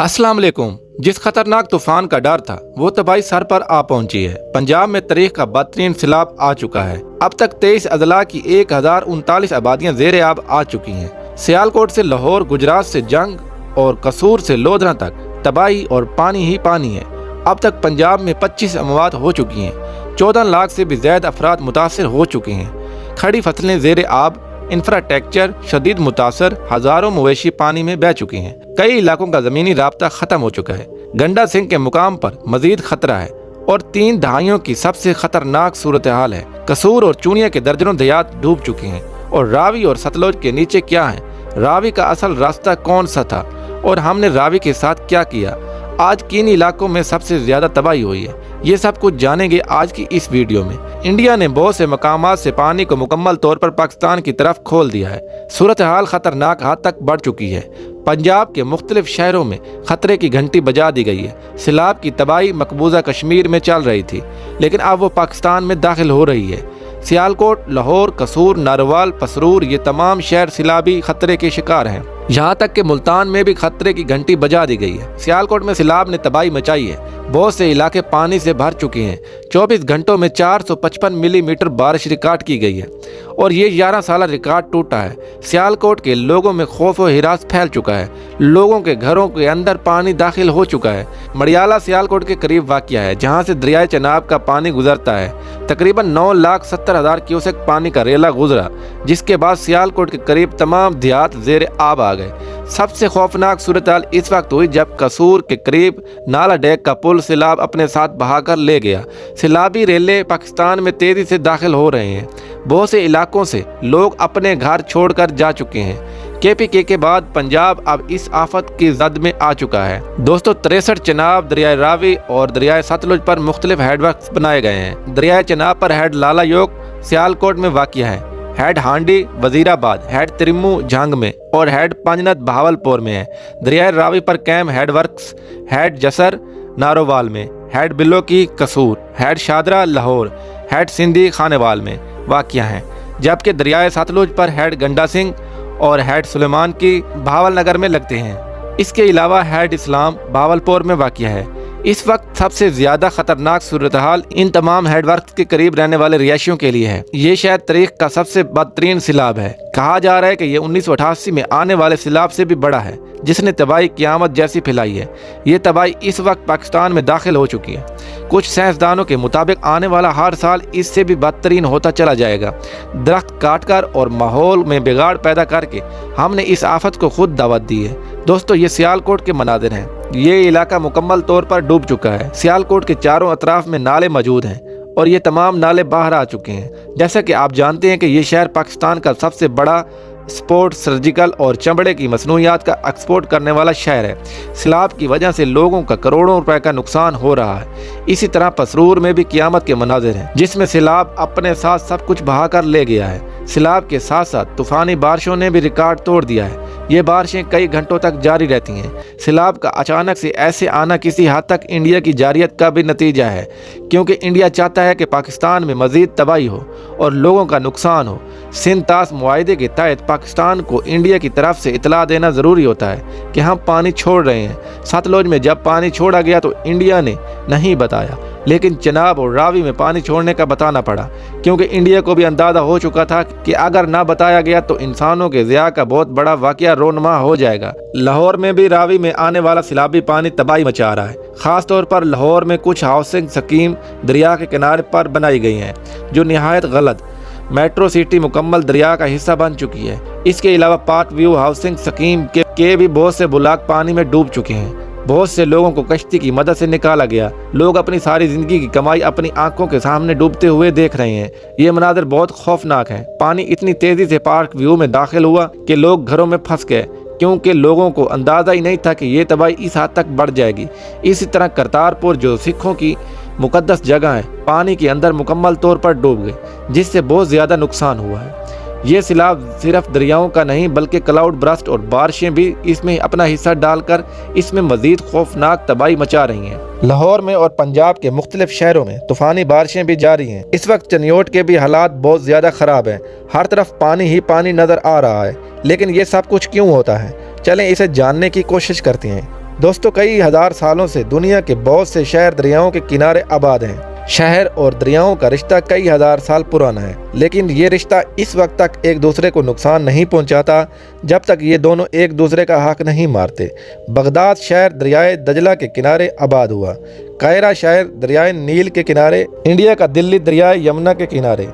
अस्सलाम वालेकुम। जिस खतरनाक तूफान का डर था वो तबाही सर पर आ पहुंची है। पंजाब में तारीख का बदतरीन सैलाब आ चुका है। अब तक 23 अजला की 1039 आबादियां जेर आब आ चुकी हैं। सियालकोट से लाहौर, गुजरात से जंग और कसूर से लोधरा तक तबाही और पानी ही पानी है। अब तक पंजाब में 25 अमवात हो चुकी हैं। 14 लाख से भी ज्यादा अफराद मुतासर हो चुके हैं। खड़ी फसलें जेर आब, इंफ्रास्ट्रक्चर शदीद मुतासर, हजारों मवेशी पानी में बह चुके हैं। कई इलाकों का जमीनी राब्ता खत्म हो चुका है। गंडा सिंह के मुकाम पर मजीद खतरा है और 3 दहाइयों की सबसे खतरनाक सूरत हाल है। कसूर और चूनिया के दर्जनों दरियात डूब चुके हैं। और रावी और सतलुज के नीचे क्या है, रावी का असल रास्ता कौन सा था और हमने रावी के साथ क्या किया, आज किन इलाकों में सबसे ज्यादा तबाही हुई है, ये सब कुछ जानेंगे आज की इस वीडियो में। इंडिया ने बहुत से मकामात से पानी को मुकम्मल तौर पर पाकिस्तान की तरफ खोल दिया है। सूरत हाल खतरनाक हद तक बढ़ चुकी है। पंजाब के मुख्तलिफ शहरों में खतरे की घंटी बजा दी गई है। सैलाब की तबाही मकबूजा कश्मीर में चल रही थी, लेकिन अब वो पाकिस्तान में दाखिल हो रही है। सियालकोट, लाहौर, कसूर, नारवाल, पसरूर ये तमाम शहर सैलाबी खतरे के शिकार हैं। यहाँ तक कि मुल्तान में भी खतरे की घंटी बजा दी गई है। सियालकोट में सैलाब ने तबाही मचाई है। बहुत से इलाके पानी से भर चुके हैं। 24 घंटों में 455 मिलीमीटर बारिश रिकॉर्ड की गई है और ये 11 साल रिकॉर्ड टूटा है। सियालकोट के लोगों में खौफ और हिरास फैल चुका है। लोगों के घरों के अंदर पानी दाखिल हो चुका है। मड़ियाला सियालकोट के करीब वाक़या है, जहाँ से दरियाए चनाब का पानी गुजरता है। तकरीबन 9,70,000 क्यूसेक पानी का रेला गुजरा, जिसके बाद सियालकोट के करीब तमाम देहात जेर आब आ गए। सबसे खौफनाक सूरत हाल इस वक्त हुई जब कसूर के करीब नाला डेक का पुल सैलाब अपने साथ बहाकर ले गया। सैलाबी रेले पाकिस्तान में तेजी से दाखिल हो रहे हैं। बहुत से इलाकों से लोग अपने घर छोड़कर जा चुके हैं। KPK के बाद पंजाब अब इस आफत की जद में आ चुका है। दोस्तों, 63 चनाब, दरियाए रावी और दरियाए सतलुज पर मुख्तलिफ हेडवर्क्स बनाए गए हैं। दरियाए चनाब पर हेड लाला योक सियालकोट में वाक़िया है, हेड हांडी वजीराबाद, हेड त्रिमू झांग में और हेड पंजनत बहावलपुर में है। दरियाए रावी पर कैम हेडवर्क्स, हेड जसर नारोवाल में, हेड बिलोकी कसूर, हेड शादरा लाहौर, हेड सिंधी खानेवाल में वाक़िया हैं। जबकि दरियाए सतलुज पर हेड गंडा सिंह और हेड सुलेमान की भावल नगर में लगते हैं। इसके अलावा हेड इस्लाम भावलपुर में वाक़िया है। इस वक्त सबसे ज्यादा खतरनाक सूरत हाल इन तमाम हेडवर्क के करीब रहने वाले रिहायशियों के लिए है। ये शायद तारीख का सबसे बदतरीन सैलाब है। कहा जा रहा है कि ये 1988 में आने वाले सैलाब से भी बड़ा है, जिसने तबाही क़यामत जैसी फैलाई है। ये तबाही इस वक्त पाकिस्तान में दाखिल हो चुकी है। कुछ साइंसदानों के मुताबिक आने वाला हर साल इससे भी बदतरीन होता चला जाएगा। दरख्त काटकर और माहौल में बिगाड़ पैदा करके हमने इस आफत को खुद दावत दी है। दोस्तों, ये सियालकोट के मनाजिर हैं। ये इलाका मुकम्मल तौर पर डूब चुका है। सियालकोट के चारों अतराफ में नाले मौजूद हैं और ये तमाम नाले बाहर आ चुके हैं। जैसा कि आप जानते हैं कि ये शहर पाकिस्तान का सबसे बड़ा स्पोर्ट, सर्जिकल और चमड़े की मसनूयात का एक्सपोर्ट करने वाला शहर है। सैलाब की वजह से लोगों का करोड़ों रुपए का नुकसान हो रहा है। इसी तरह पसरूर में भी क़यामत के मनाजिर हैं, जिसमें सैलाब अपने साथ सब कुछ बहा कर ले गया है। सैलाब के साथ साथ तूफानी बारिशों ने भी रिकॉर्ड तोड़ दिया है। ये बारिशें कई घंटों तक जारी रहती हैं। सैलाब का अचानक से ऐसे आना किसी हद तक इंडिया की जारियत का भी नतीजा है, क्योंकि इंडिया चाहता है कि पाकिस्तान में मजीद तबाही हो और लोगों का नुकसान हो। सिंध-तास मुआहदे के तहत पाकिस्तान को इंडिया की तरफ से इतला देना ज़रूरी होता है कि हम पानी छोड़ रहे हैं। सतलुज में जब पानी छोड़ा गया तो इंडिया ने नहीं बताया, लेकिन चनाब और रावी में पानी छोड़ने का बताना पड़ा, क्योंकि इंडिया को भी अंदाज़ा हो चुका था कि अगर ना बताया गया तो इंसानों के ज़िया का बहुत बड़ा वाक़या रोनमा हो जाएगा। लाहौर में भी रावी में आने वाला सैलाबी पानी तबाही मचा रहा है। ख़ास तौर पर लाहौर में कुछ हाउसिंग स्कीम दरिया के किनारे पर बनाई गई हैं, जो निहायत गलत। मेट्रो सिटी मुकम्मल दरिया का हिस्सा बन चुकी है। इसके अलावा पार्क व्यू हाउसिंग स्कीम के भी बहुत से बुलाक पानी में डूब चुके हैं। बहुत से लोगों को कश्ती की मदद से निकाला गया। लोग अपनी सारी जिंदगी की कमाई अपनी आंखों के सामने डूबते हुए देख रहे हैं। ये मनाज़र बहुत खौफनाक है। पानी इतनी तेजी से पार्क व्यू में दाखिल हुआ कि लोग घरों में फंस गए, क्योंकि लोगों को अंदाज़ा ही नहीं था कि ये तबाही इस हद तक बढ़ जाएगी। इसी तरह करतारपुर, जो सिखों की मुकद्दस जगह है, पानी के अंदर मुकम्मल तौर पर डूब गए, जिससे बहुत ज़्यादा नुकसान हुआ है। ये सैलाब सिर्फ दरियाओं का नहीं बल्कि क्लाउड बर्स्ट और बारिशें भी इसमें अपना हिस्सा डालकर इसमें मजीद खौफनाक तबाही मचा रही हैं। लाहौर में और पंजाब के मुख्तलिफ शहरों में तूफानी बारिशें भी जारी हैं। इस वक्त चनियोट के भी हालात बहुत ज़्यादा ख़राब हैं। हर तरफ पानी ही पानी नज़र आ रहा है। लेकिन ये सब कुछ क्यों होता है, चलें इसे जानने की कोशिश करते हैं। दोस्तों कई हजार सालों से दुनिया के बहुत से शहर दरियाओं के किनारे आबाद हैं। शहर और दरियाओं का रिश्ता कई हजार साल पुराना है, लेकिन ये रिश्ता इस वक्त तक एक दूसरे को नुकसान नहीं पहुंचाता जब तक ये दोनों एक दूसरे का हक नहीं मारते। बगदाद शहर दरियाए दजला के किनारे आबाद हुआ। कायरा शहर दरियाए नील के किनारे, इंडिया का दिल्ली दरियाए यमुना के किनारे,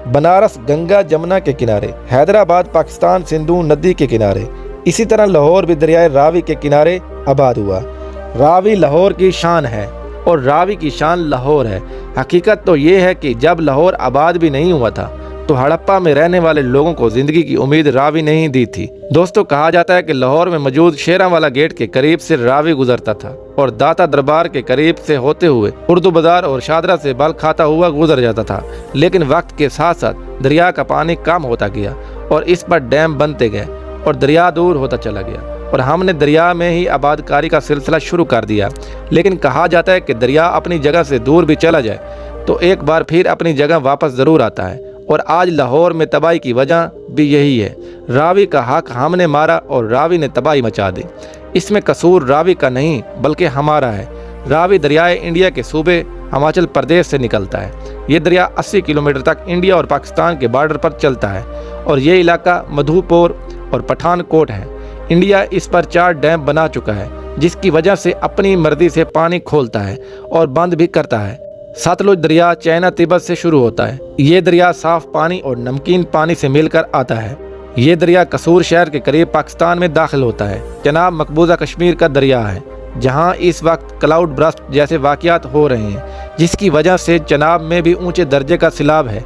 बनारस गंगा जमुना के किनारे, हैदराबाद पाकिस्तान सिंधु नदी के किनारे। इसी तरह लाहौर भी दरियाए रावी के किनारे आबाद हुआ। रावी लाहौर की शान है और रावी की शान लाहौर है। हकीकत तो ये है कि जब लाहौर आबाद भी नहीं हुआ था तो हड़प्पा में रहने वाले लोगों को जिंदगी की उम्मीद रावी नहीं दी थी। दोस्तों कहा जाता है कि लाहौर में मौजूद शेरांवाला गेट के करीब से रावी गुजरता था और दाता दरबार के करीब से होते हुए उर्दू बाजार और शादरा से बल खाता हुआ गुजर जाता था। लेकिन वक्त के साथ साथ दरिया का पानी कम होता गया और इस पर डैम बनते गए और दरिया दूर होता चला गया और हमने दरिया में ही आबादकारी का सिलसिला शुरू कर दिया। लेकिन कहा जाता है कि दरिया अपनी जगह से दूर भी चला जाए तो एक बार फिर अपनी जगह वापस ज़रूर आता है, और आज लाहौर में तबाही की वजह भी यही है। रावी का हक हमने मारा और रावी ने तबाही मचा दी। इसमें कसूर रावी का नहीं बल्कि हमारा है। रावी दरियाए इंडिया के सूबे हिमाचल प्रदेश से निकलता है। ये दरिया 80 किलोमीटर तक इंडिया और पाकिस्तान के बॉर्डर पर चलता है और ये इलाका मधुपुर और पठानकोट है। इंडिया इस पर 4 डैम बना चुका है, जिसकी वजह से अपनी मर्जी से पानी खोलता है और बंद भी करता है। सतलुज दरिया चाइना तिब्बत से शुरू होता है। ये दरिया साफ पानी और नमकीन पानी से मिलकर आता है। ये दरिया कसूर शहर के करीब पाकिस्तान में दाखिल होता है। चनाब मकबूजा कश्मीर का दरिया है, जहाँ इस वक्त क्लाउड बर्स्ट जैसे वाक़यात हो रहे हैं, जिसकी वजह से चनाब में भी ऊंचे दर्जे का सैलाब है।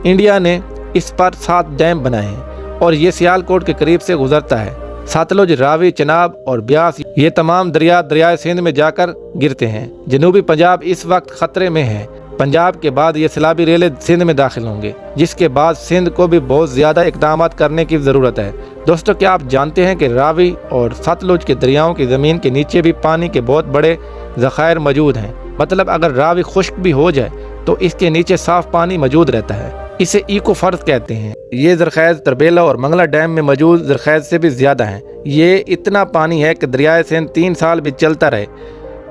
इंडिया ने इस पर 7 डैम बनाए हैं और ये सियालकोट के करीब से गुजरता है। सतलुज, रावी, चनाब और ब्यास ये तमाम दरिया दरियाए सिंध में जाकर गिरते हैं। जनूबी पंजाब इस वक्त खतरे में है। पंजाब के बाद ये सैलाबी रेले सिंध में दाखिल होंगे, जिसके बाद सिंध को भी बहुत ज़्यादा इक़दाम करने की ज़रूरत है। दोस्तों क्या आप जानते हैं कि रावी और सतलुज के दरियाओं की ज़मीन के नीचे भी पानी के बहुत बड़े ज़खायर मौजूद हैं। मतलब अगर रावी खुश्क भी हो जाए तो इसके नीचे साफ़ पानी मौजूद रहता है। इसे इको फर्ज कहते हैं। ये ज़रख़ैज़ तरबेला और मंगला डैम में मौजूद ज़रख़ैज़ से भी ज़्यादा हैं। ये इतना पानी है कि दरियाए सिंध 3 साल भी चलता रहे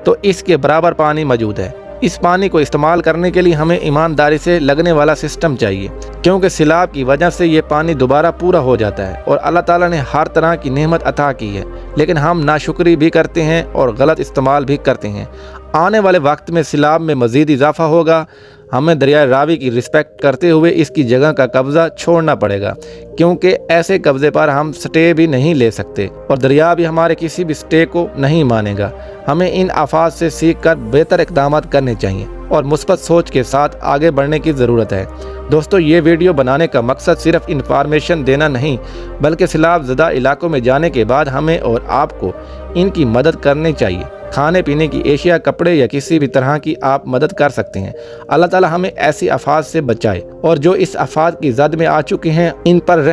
तो इसके बराबर पानी मौजूद है। इस पानी को इस्तेमाल करने के लिए हमें ईमानदारी से लगने वाला सिस्टम चाहिए, क्योंकि सैलाब की वजह से ये पानी दोबारा पूरा हो जाता है और अल्लाह ताला ने हर तरह की नेमत अता की है, लेकिन हम नाशुक्री भी करते हैं और गलत इस्तेमाल भी करते हैं। आने वाले वक्त में सैलाब में मज़ीद इजाफा होगा। हमें दरिया रावी की रिस्पेक्ट करते हुए इसकी जगह का कब्ज़ा छोड़ना पड़ेगा, क्योंकि ऐसे कब्ज़े पर हम स्टे भी नहीं ले सकते और दरिया भी हमारे किसी भी स्टे को नहीं मानेगा। हमें इन आफात से सीख कर बेहतर इक़दाम करने चाहिए और मुस्बत सोच के साथ आगे बढ़ने की ज़रूरत है। दोस्तों ये वीडियो बनाने का मकसद सिर्फ इंफॉर्मेशन देना नहीं, बल्कि सैलाब ज़दा इलाकों में जाने के बाद हमें और आपको इनकी मदद करनी चाहिए। खाने पीने की एशिया, कपड़े या किसी भी तरह की आप मदद कर सकते हैं। अल्लाह ताला हमें ऐसी आफात से बचाए और जो इस आफात की जद में आ चुके हैं इन पर